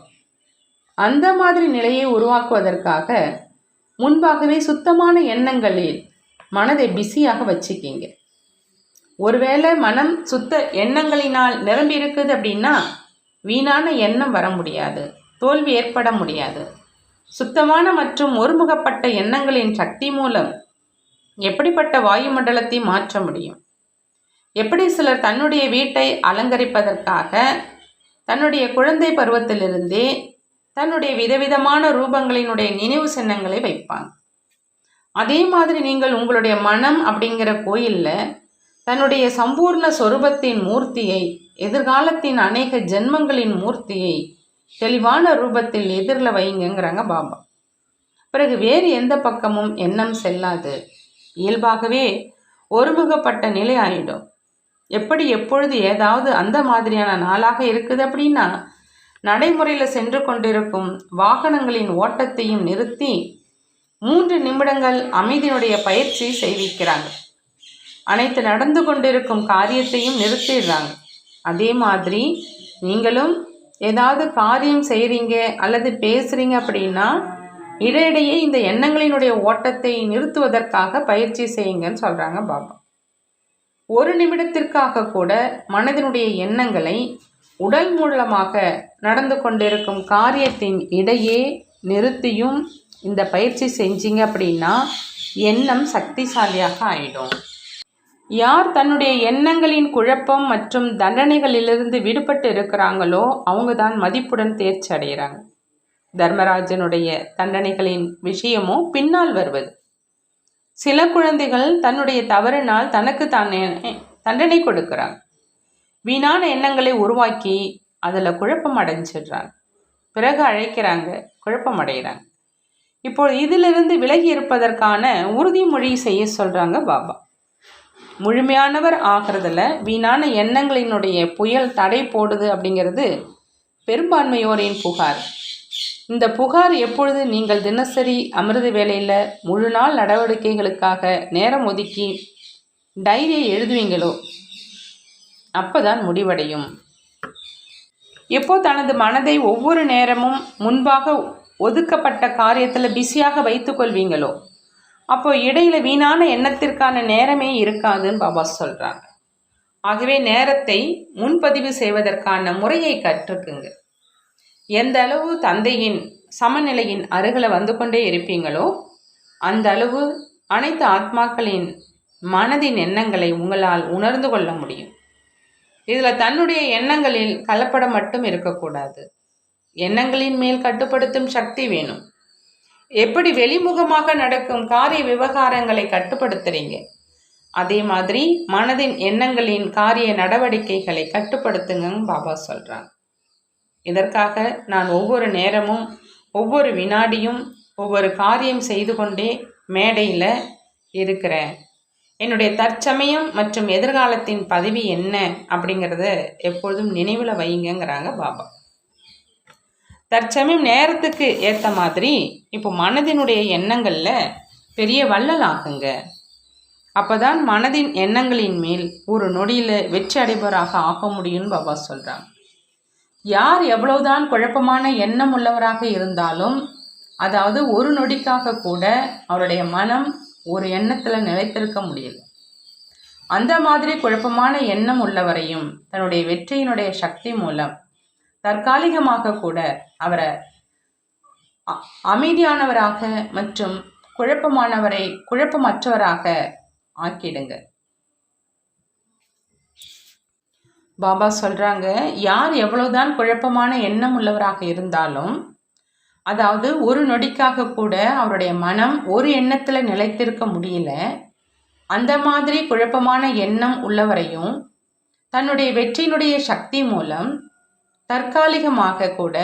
அந்த மாதிரி நிலையை உருவாக்குவதற்காக முன்பாகவே சுத்தமான எண்ணங்களில் மனதை பிஸியாக வச்சுக்கிங்க. ஒருவேளை மனம் சுத்த எண்ணங்களினால் நிரம்பி இருக்குது அப்படின்னா வீணான எண்ணம் வர முடியாது, தோல்வி ஏற்பட முடியாது. சுத்தமான மற்றும் ஒருமுகப்பட்ட எண்ணங்களின் சக்தி மூலம் எப்படிப்பட்ட வாயுமண்டலத்தை மாற்ற முடியும்? எப்படி சிலர் தன்னுடைய வீட்டை அலங்கரிப்பதற்காக தன்னுடைய குழந்தை பருவத்திலிருந்தே தன்னுடைய விதவிதமான ரூபங்களினுடைய நினைவு சின்னங்களை வைப்பாங்க. அதே மாதிரி நீங்கள் உங்களுடைய மனம் அப்படிங்கிற கோயிலில் தன்னுடைய சம்பூர்ண சொரூபத்தின் மூர்த்தியை, எதிர்காலத்தின் அநேக ஜென்மங்களின் மூர்த்தியை தெளிவான ரூபத்தில் எதிரில் வைங்கிறாங்க பாபா. பிறகு வேறு எந்த பக்கமும் எண்ணம் செல்லாது. இயல்பாகவே ஒருமுகப்பட்ட நிலை ஆயிடும். எப்பொழுது ஏதாவது அந்த மாதிரியான நாளாக இருக்குது அப்படின்னா நடைமுறையில் சென்று கொண்டிருக்கும் வாகனங்களின் ஓட்டத்தையும் நிறுத்தி 3 நிமிடங்கள் அமைதியினுடைய பயிற்சி செய்விக்கிறாங்க. அனைத்து நடந்து கொண்டிருக்கும் காரியத்தையும் நிறுத்திடுறாங்க. அதே மாதிரி நீங்களும் ஏதாவது காரியம் செய்கிறீங்க அல்லது பேசுகிறீங்க அப்படின்னா இடையிடையே இந்த எண்ணங்களினுடைய ஓட்டத்தை நிறுத்துவதற்காக பயிற்சி செய்யுங்கன்னு சொல்கிறாங்க பாபா. 1 நிமிடத்திற்காக கூட மனதினுடைய எண்ணங்களை உடல் மூலமாக நடந்து கொண்டிருக்கும் காரியத்தின் இடையே நிறுத்தியும் இந்த பயிற்சி செஞ்சீங்க அப்படின்னா எண்ணம் சக்திசாலியாக ஆயிடும். யார் தன்னுடைய எண்ணங்களின் குழப்பம் மற்றும் தண்டனைகளிலிருந்து விடுபட்டு இருக்கிறாங்களோ அவங்க தான் மதிப்புடன் தேர்ச்சி அடைகிறாங்க. தர்மராஜனுடைய தண்டனைகளின் விஷயமோ பின்னால் வருவது. சில குழந்தைகள் தன்னுடைய தவறினால் தனக்கு தானே தண்டனை கொடுக்கிறாங்க. வீணான எண்ணங்களை உருவாக்கி அதில் குழப்பம் அடைஞ்சிடுறாங்க. பிறகு அழைக்கிறாங்க, குழப்பம் அடைகிறாங்க. இப்போ இதிலிருந்து விலகி இருப்பதற்கான உறுதிமொழி செய்ய சொல்கிறாங்க பாபா. முழுமையானவர் ஆகிறதுல வீணான எண்ணங்களினுடைய புயல் தடை போடுது அப்படிங்கிறது பெரும்பான்மையோரின் புகார். இந்த புகார் எப்பொழுது நீங்கள் தினசரி அமிர்த வேளையில் முழு நாள் நடவடிக்கைகளுக்காக நேரம் ஒதுக்கி டைரியை எழுதுவீங்களோ அப்போதான் முடிவடையும். எப்போ தனது மனதை ஒவ்வொரு நேரமும் முன்பாக ஒதுக்கப்பட்ட காரியத்தில் பிஸியாக வைத்து கொள்வீங்களோ அப்போ இடையில வீணான எண்ணத்திற்கான நேரமே இருக்காதுன்னு பாபா சொல்கிறாங்க. ஆகவே நேரத்தை முன்பதிவு செய்வதற்கான முறையை கற்றுக்குங்க. எந்த அளவு தந்தையின் சமநிலையின் அருகில் வந்து கொண்டே இருப்பீங்களோ அந்த அளவு அனைத்து ஆத்மாக்களின் மனதின் எண்ணங்களை உங்களால் உணர்ந்து கொள்ள முடியும். இதில் தன்னுடைய எண்ணங்களில் கலப்படம் மட்டும் இருக்கக்கூடாது. எண்ணங்களின் மேல் கட்டுப்படுத்தும் சக்தி வேணும். எப்படி வெளிமுகமாக நடக்கும் காரிய விவகாரங்களை கட்டுப்படுத்துறீங்க, அதே மாதிரி மனதின் எண்ணங்களின் காரிய நடவடிக்கைகளை கட்டுப்படுத்துங்கன்னு பாபா சொல்கிறாங்க. இதற்காக நான் ஒவ்வொரு நேரமும் ஒவ்வொரு வினாடியும் ஒவ்வொரு காரியம் செய்து கொண்டே மேடையில் இருக்கிறேன். என்னுடைய தற்சமயம் மற்றும் எதிர்காலத்தின் பதவி என்ன அப்படிங்கிறத எப்பொழுதும் நினைவில் வைங்கிறாங்க பாபா. தற்சமயம் நேரத்துக்கு ஏற்ற மாதிரி இப்போ மனதினுடைய எண்ணங்களில் பெரிய வள்ளல் ஆகுங்க. அப்போ தான் மனதின் எண்ணங்களின் மேல் ஒரு நொடியில் வெற்றி அடைபவராக ஆக முடியும்னு பாபா சொல்கிறாங்க. யார் எவ்வளவுதான் குழப்பமான எண்ணம் உள்ளவராக இருந்தாலும், அதாவது ஒரு நொடிக்காக கூட அவருடைய மனம் ஒரு எண்ணத்தில் நிலைத்திருக்க முடியல. அந்த மாதிரி குழப்பமான எண்ணம் உள்ளவரையும் தன்னுடைய வெற்றியினுடைய சக்தி மூலம் தற்காலிகமாக கூட அவரை அமைதியானவராக மற்றும் குழப்பமானவரை குழப்பமற்றவராக ஆக்கிடுங்க. பாபா சொல்கிறாங்க, யார் எவ்வளவுதான் குழப்பமான எண்ணம் உள்ளவராக இருந்தாலும், அதாவது ஒரு நொடிக்காக கூட அவருடைய மனம் ஒரு எண்ணத்தில் நிலைத்திருக்க முடியல, அந்த மாதிரி குழப்பமான எண்ணம் உள்ளவரையும் தன்னுடைய வெற்றியினுடைய சக்தி மூலம் தற்காலிகமாக கூட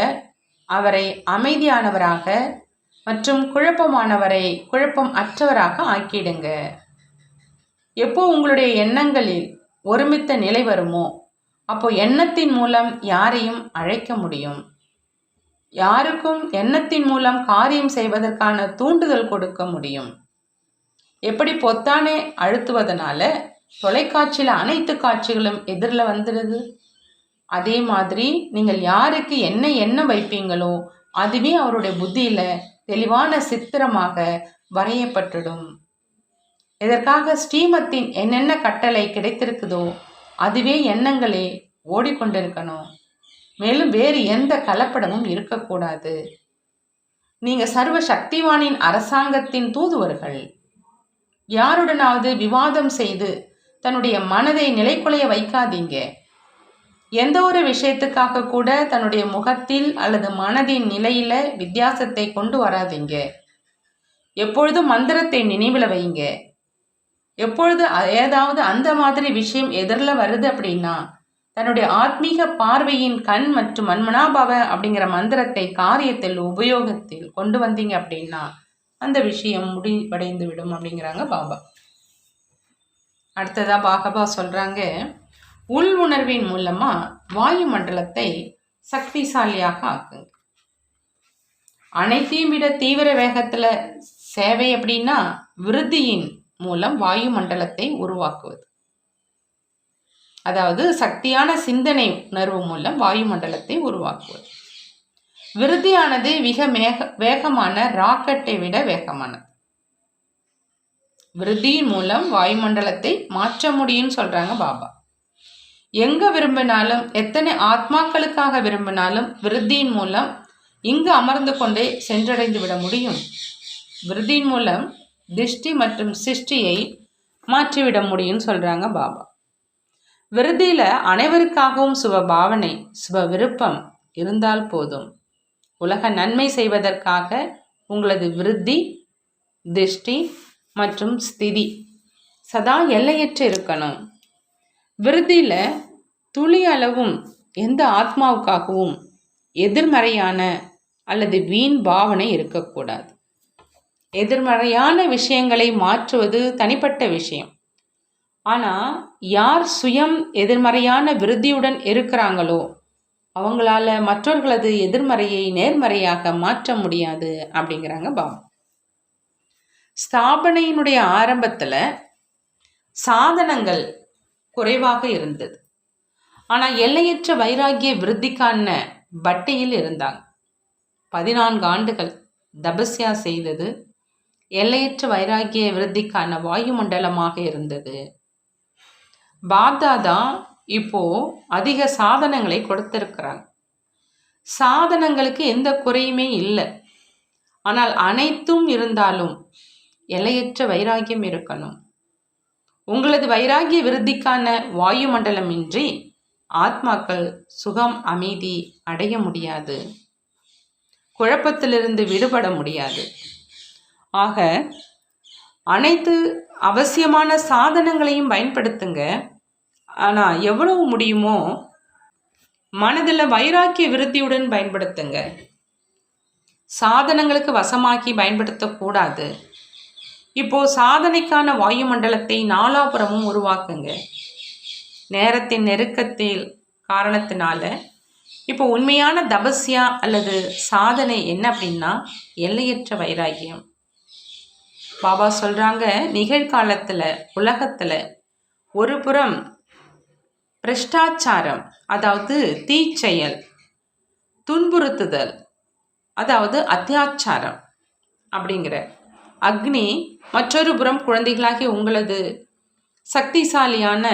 அவரை அமைதியானவராக மற்றும் குழப்பமானவரை குழப்பம் அற்றவராக ஆக்கிடுங்க. எப்போ உங்களுடைய எண்ணங்களில் ஒருமித்த நிலை வருமோ அப்போ எண்ணத்தின் மூலம் யாரையும் அழைக்க முடியும். யாருக்கும் எண்ணத்தின் மூலம் காரியம் செய்வதற்கான தூண்டுதல் கொடுக்க முடியும். எப்படி பொத்தானே அழுத்துவதனால தொலைக்காட்சியில் அனைத்து காட்சிகளும் எதிரில் வந்துடுது, அதே மாதிரி நீங்கள் யாருக்கு என்ன எண்ணம் வைப்பீங்களோ அதுவே அவருடைய புத்தியில் தெளிவான சித்திரமாக வரையப்பட்டுடும். இதற்காக ஸ்ரீமத்தின் என்னென்ன கட்டளை கிடைத்திருக்குதோ அதுவே எண்ணங்களே ஓடிக்கொண்டிருக்கணும். மேலும் வேறு எந்த கலப்படமும் இருக்கக்கூடாது. நீங்கள் சர்வ சக்திவானின் அரசாங்கத்தின் தூதுவர்கள். யாருடனாவது விவாதம் செய்து தன்னுடைய மனதை நிலைக்குலைய வைக்காதீங்க. எந்த ஒரு விஷயத்துக்காக கூட தன்னுடைய முகத்தில் அல்லது மனதின் நிலையில வித்தியாசத்தை கொண்டு வராதீங்க. எப்பொழுதும் மந்திரத்தை நினைவில் வைங்க. எப்பொழுது ஏதாவது அந்த மாதிரி விஷயம் எதிரில் வருது அப்படின்னா தன்னுடைய ஆத்மீக பார்வையின் கண் மற்றும் மன்மனாபவ அப்படிங்கிற மந்திரத்தை காரியத்தில் உபயோகத்தில் கொண்டு வந்தீங்க அப்படின்னா அந்த விஷயம் முடிவடைந்து விடும் அப்படிங்கிறாங்க பாபா. அடுத்ததா பாபா சொல்றாங்க, உள் உணர்வின் மூலமா வாயு மண்டலத்தை சக்திசாலியாக ஆக்குங்க. அனைத்தையும் விட தீவிர வேகத்துல சேவை அப்படின்னா விருத்தியின் மூலம் வாயு மண்டலத்தை உருவாக்குவது. அதாவது சக்தியான சிந்தனை உணர்வு மூலம் வாயு மண்டலத்தை உருவாக்குவது. விருத்தியானது மிக வேகமான ராக்கெட்டை விட வேகமானது. விருத்தியின் மூலம் வாயுமண்டலத்தை மாற்ற முடியும்னு சொல்றாங்க பாபா. எங்க விரும்பினாலும் எத்தனை ஆத்மாக்களுக்காக விரும்பினாலும் விருத்தியின் மூலம் இங்கு அமர்ந்து கொண்டே சென்றடைந்து விட முடியும். விருத்தியின் மூலம் திருஷ்டி மற்றும் சிருஷ்டியை மாற்றிவிட முடியும்னு சொல்றாங்க பாபா. விருத்தியில அனைவருக்காகவும் சுப பாவனை சுப விருப்பம் இருந்தால் போதும். உலக நன்மை செய்வதற்காக உங்களது விருத்தி, திருஷ்டி மற்றும் ஸ்திதி சதா எல்லையற்று இருக்கணும். விருத்தியில துளி அளவும் எந்த ஆத்மாவுக்காகவும் எதிர்மறையான அல்லது வீண் பாவனை இருக்கக்கூடாது. எதிர்மறையான விஷயங்களை மாற்றுவது தனிப்பட்ட விஷயம். ஆனால் யார் சுயம் எதிர்மறையான விருத்தியுடன் இருக்கிறாங்களோ அவங்களால மற்றவர்களது எதிர்மறையை நேர்மறையாக மாற்ற முடியாது அப்படிங்கிறாங்க பாபா. ஸ்தாபனையினுடைய ஆரம்பத்தில் சாதனங்கள் குறைவாக இருந்தது. ஆனால் எல்லையற்ற வைராகிய விருத்திக்கான பட்டியில் இருந்தாங்க. 14 ஆண்டுகள் தபஸ்யா செய்தது எல்லையற்ற வைராகிய விருத்திக்கான வாயுமண்டலமாக இருந்தது. பாப்தாதா இப்போ அதிக சாதனங்களை கொடுத்திருக்கிறாங்க. சாதனங்களுக்கு எந்த குறையுமே இல்லை. ஆனால் அனைத்தும் இருந்தாலும் எல்லையற்ற வைராகியம் இருக்கணும். உங்களது வைராகிய விருத்திக்கான வாயுமண்டலம் இன்றி ஆத்மாக்கள் சுகம் அமைதி அடைய முடியாது, குழப்பத்திலிருந்து விடுபட முடியாது. ஆக அனைத்து அவசியமான சாதனங்களையும் பயன்படுத்துங்க. ஆனால் எவ்வளவு முடியுமோ மனதில் வைராக்கிய விருத்தியுடன் பயன்படுத்துங்க. சாதனங்களுக்கு வசமாக்கி பயன்படுத்தக்கூடாது. இப்போ சாதனைக்கான வாயுமண்டலத்தை நாலாபுரமும் உருவாக்குங்க. நேரத்தின் நெருக்கத்தில் காரணத்தினால இப்போ உண்மையான தபஸ்யா அல்லது சாதனை என்ன அப்படின்னா எல்லையற்ற வைராகியம். பாபா சொல்கிறாங்க, நிகழ்காலத்தில் உலகத்தில் ஒரு புறம் பிரஷ்டாச்சாரம் அதாவது தீச்செயல், துன்புறுத்துதல் அதாவது அத்தியாச்சாரம் அப்படிங்கிற அக்னி, மற்றொரு புறம் குழந்தைகளாகி உங்களது சக்திசாலியான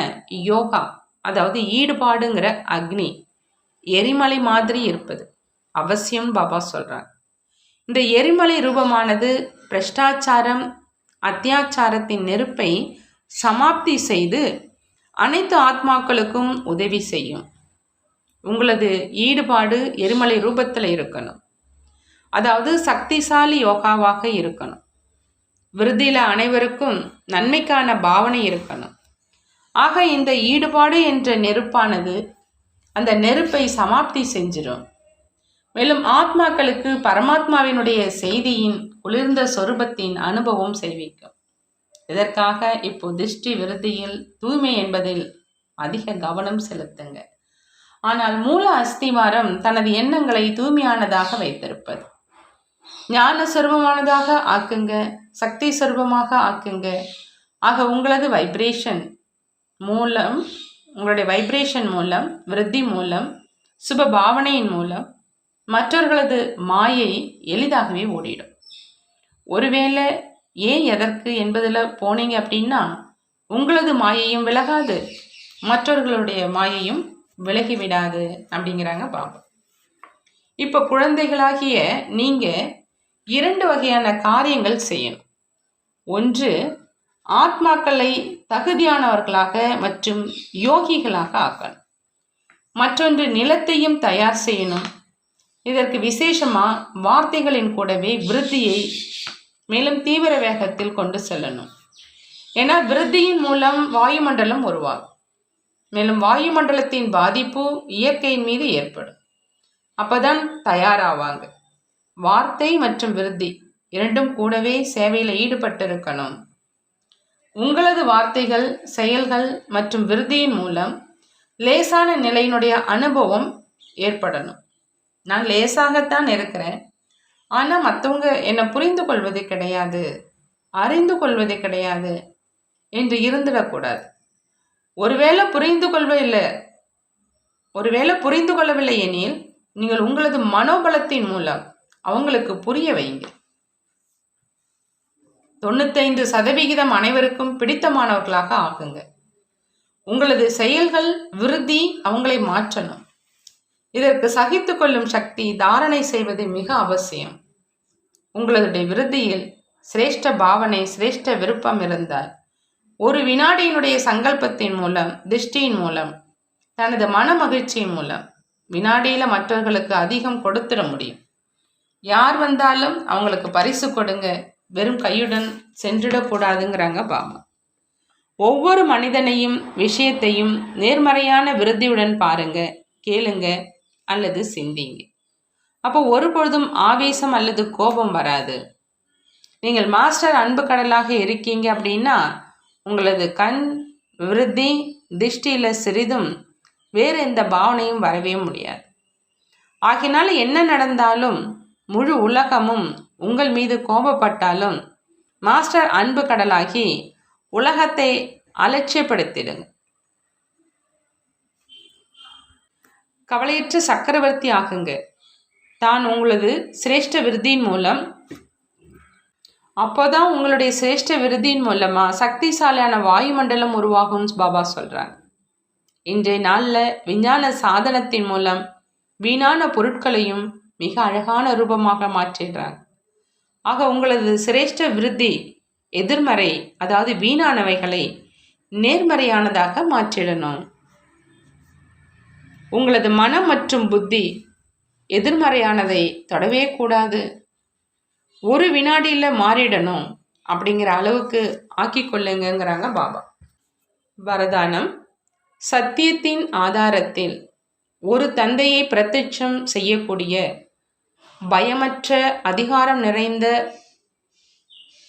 யோகா அதாவது ஈடுபாடுங்கிற அக்னி எரிமலை மாதிரி இருப்பது அவசியம் பாபா சொல்கிறாங்க. இந்த எரிமலை ரூபமானது பிரஷ்டாச்சாரம் அத்தியாச்சாரத்தின் நெருப்பை சமாப்தி செய்து அனைத்து ஆத்மாக்களுக்கும் உதவி செய்யும். உங்களது ஈடுபாடு எரிமலை ரூபத்தில் இருக்கணும். அதாவது சக்திசாலி யோகாவாக இருக்கணும். விருத்தியில் அனைவருக்கும் நன்மைக்கான பாவனை இருக்கணும். ஆக இந்த ஈடுபாடு என்ற நெருப்பானது அந்த நெருப்பை சமாப்தி செஞ்சிடும். மேலும் ஆத்மாக்களுக்கு பரமாத்மாவினுடைய செய்தியின் குளிர்ந்த சொரூபத்தின் அனுபவம் செய்விக்கும். இதற்காக இப்போ திருஷ்டி விருத்தியில் தூய்மை என்பதில் அதிக கவனம் செலுத்துங்க. ஆனால் மூல அஸ்திவாரம் தனது எண்ணங்களை தூய்மையானதாக வைத்திருப்பது. ஞான சொரூபமானதாக ஆக்குங்க, சக்தி சொரூபமாக ஆக்குங்க. ஆக உங்களது வைப்ரேஷன் மூலம், உங்களுடைய வைப்ரேஷன் மூலம், விருத்தி மூலம், சுப பாவனையின் மூலம் மற்றவர்களது மாயை எளிதாகவே ஓடிடும். ஒருவேளை ஏன் எதற்கு என்பதில் போனீங்க அப்படின்னா உங்களது மாயையும் விலகாது, மற்றவர்களுடைய மாயையும் விலகிவிடாது அப்படிங்கிறாங்க பாபா. இப்போ குழந்தைகளாகிய நீங்கள் 2 வகையான காரியங்கள் செய்யணும். ஒன்று, ஆத்மாக்களை தகுதியானவர்களாக மற்றும் யோகிகளாக ஆக்கணும். மற்றொன்று, நிலத்தையும் தயார் செய்யணும். இதற்கு விசேஷமாக வார்த்தைகளின் கூடவே விருத்தியை மேலும் தீவிர வேகத்தில் கொண்டு செல்லணும். ஏன்னா விருத்தியின் மூலம் வாயுமண்டலம் உருவாகும். மேலும் வாயுமண்டலத்தின் பாதிப்பு இயற்கையின் மீது ஏற்படும். அப்போதான் தயாராவாங்க. வார்த்தை மற்றும் விருத்தி இரண்டும் கூடவே சேவையில் ஈடுபட்டிருக்கணும். உங்களது வார்த்தைகள், செயல்கள் மற்றும் விருத்தியின் மூலம் லேசான நிலையினுடைய அனுபவம் ஏற்படணும். நான் லேசாகத்தான் இருக்கிறேன், ஆனால் மற்றவங்க என்னை புரிந்து கொள்வது கிடையாது, அறிந்து கொள்வது கிடையாது என்று இருந்துடக்கூடாது. ஒருவேளை புரிந்து கொள்ளவில்லை எனில் நீங்கள் உங்களது மனோபலத்தின் மூலம் அவங்களுக்கு புரிய வைங்க. 95% அனைவருக்கும் பிடித்தமானவர்களாக ஆகுங்க. உங்களது செயல்கள் விருத்தி அவங்களை மாற்றணும். இதற்கு சகித்து கொள்ளும் சக்தி தாரணை செய்வது மிக அவசியம். உங்களுடைய விருத்தியில் சிரேஷ்ட பாவனை, சிரேஷ்ட விருப்பம் இருந்தால் ஒரு வினாடியினுடைய சங்கல்பத்தின் மூலம், திருஷ்டியின் மூலம், தனது மன மகிழ்ச்சியின் மூலம் வினாடியில் மற்றவர்களுக்கு அதிகம் கொடுத்துட முடியும். யார் வந்தாலும் அவங்களுக்கு பரிசு கொடுங்க, வெறும் கையுடன் சென்றிடக்கூடாதுங்கிறாங்க பாபா. ஒவ்வொரு மனிதனையும் விஷயத்தையும் நேர்மறையான விருத்தியுடன் பாருங்க, கேளுங்க அல்லது சிந்திங்க. அப்போ ஒரு பொழுதும் ஆவேசம் அல்லது கோபம் வராது. நீங்கள் மாஸ்டர் அன்பு கடலாக இருக்கீங்க அப்படின்னா உங்களது கண் விருத்தி திருஷ்டியில் சிறிதும் வேறு எந்த பாவனையும் வரவே முடியாது. ஆகினால என்ன நடந்தாலும், முழு உலகமும் உங்கள் மீது கோபப்பட்டாலும் மாஸ்டர் அன்பு கடலாகி உலகத்தை அலட்சியப்படுத்திடுங்க. கவலையற்ற சக்கரவர்த்தி ஆகுங்க. தான் உங்களது சிரேஷ்ட விருதியின் மூலம், அப்போதான் உங்களுடைய சிரேஷ்ட விருதியின் மூலமா சக்திசாலியான வாயுமண்டலம் உருவாகும்னு பாபா சொல்றாங்க. இன்றைய நாளில் விஞ்ஞான சாதனத்தின் மூலம் வீணான பொருட்களையும் மிக அழகான ரூபமாக மாற்றிடுறாங்க. ஆக உங்களது சிரேஷ்ட விருத்தி எதிர்மறை, அதாவது வீணானவைகளை நேர்மறையானதாக மாற்றிடணும். உங்களது மனம் மற்றும் புத்தி எதிர்மறையானதை தொடவே கூடாது. ஒரு வினாடியில் மாறிடணும் அப்படிங்கிற அளவுக்கு ஆக்கி கொள்ளுங்கிறாங்க பாபா. வரதானம்: சத்தியத்தின் ஆதாரத்தில் ஒரு தந்தையை பிரத்யட்சம் செய்யக்கூடிய பயமற்ற அதிகாரம் நிறைந்த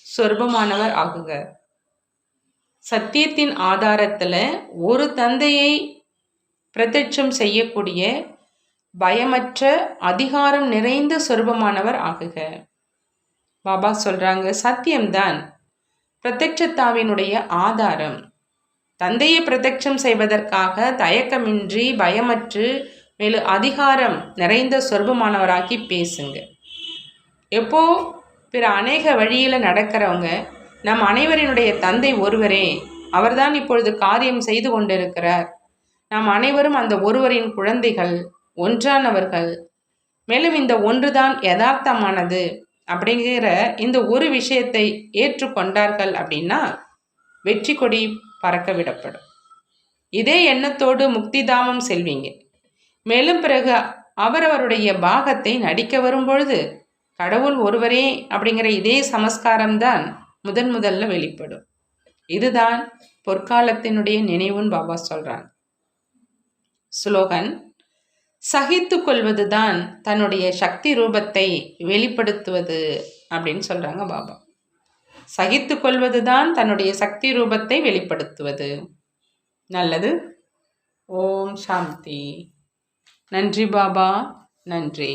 சொர்பமானவர் ஆகுக. சத்தியத்தின் ஆதாரத்தில் ஒரு தந்தையை பிரத்யட்சம் செய்யக்கூடிய பயமற்ற அதிகாரம் நிறைந்த சொரூபமானவர் ஆகுக. பாபா சொல்றாங்க, சத்தியம்தான் பிரத்யட்சத்தாவினுடைய ஆதாரம். தந்தையை பிரத்யட்சம் செய்வதற்காக தயக்கமின்றி பயமற்று மேலும் அதிகாரம் நிறைந்த சொரூபமானவராகி பேசுங்க. எப்போ பிற அநேக வழியில் நடக்கிறவங்க நம் அனைவரினுடைய தந்தை ஒருவரே, அவர்தான் இப்பொழுது காரியம் செய்து கொண்டிருக்கிறார், நாம் அனைவரும் அந்த ஒருவரின் குழந்தைகள், ஒன்றானவர்கள், மேலும் இந்த ஒன்றுதான் யதார்த்தமானது அப்படிங்கிற இந்த ஒரு விஷயத்தை ஏற்றுக்கொண்டார்கள் அப்படின்னா வெற்றி கொடி பறக்க விடப்படும். இதே எண்ணத்தோடு முக்திதாமம் செல்வீங்க. மேலும் பிறகு அவரவருடைய பாகத்தை நடிக்க வரும்பொழுது கடவுள் ஒருவரே அப்படிங்கிற இதே சமஸ்காரம்தான் முதல்ல வெளிப்படும். இதுதான் பொற்காலத்தினுடைய நினைவுன்னு பாபா சொல்றாங்க. ஸ்லோகன்: சகித்து கொள்வதுதான் தன்னுடைய சக்தி ரூபத்தை வெளிப்படுத்துவது அப்படின்னு சொல்றாங்க பாபா. சகித்து கொள்வதுதான் தன்னுடைய சக்தி ரூபத்தை வெளிப்படுத்துவது. நல்லது. ஓம் சாந்தி. நன்றி பாபா, நன்றி.